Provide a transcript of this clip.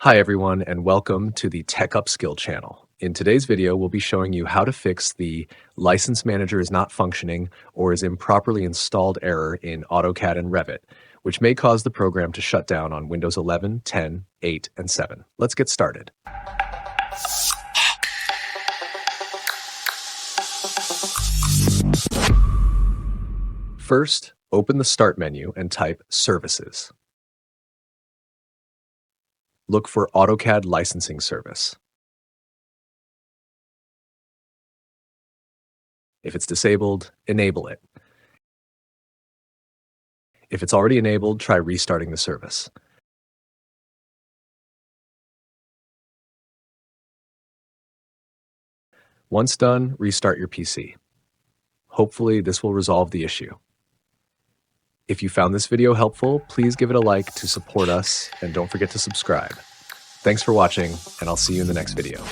Hi everyone, and welcome to the Tech Upskill channel. In today's video, we'll be showing you how to fix the license manager is not functioning or is improperly installed error in Autocad and Revit, which may cause the program to shut down on Windows 11, 10, 8, and 7. Let's get started. First, open the Start menu and type Services. Look for Autocad Licensing Service. If it's disabled, enable it. If it's already enabled, try restarting the service. Once done, restart your PC. Hopefully, this will resolve the issue. If you found this video helpful, please give it a like to support us, and don't forget to subscribe. Thanks for watching, and I'll see you in the next video.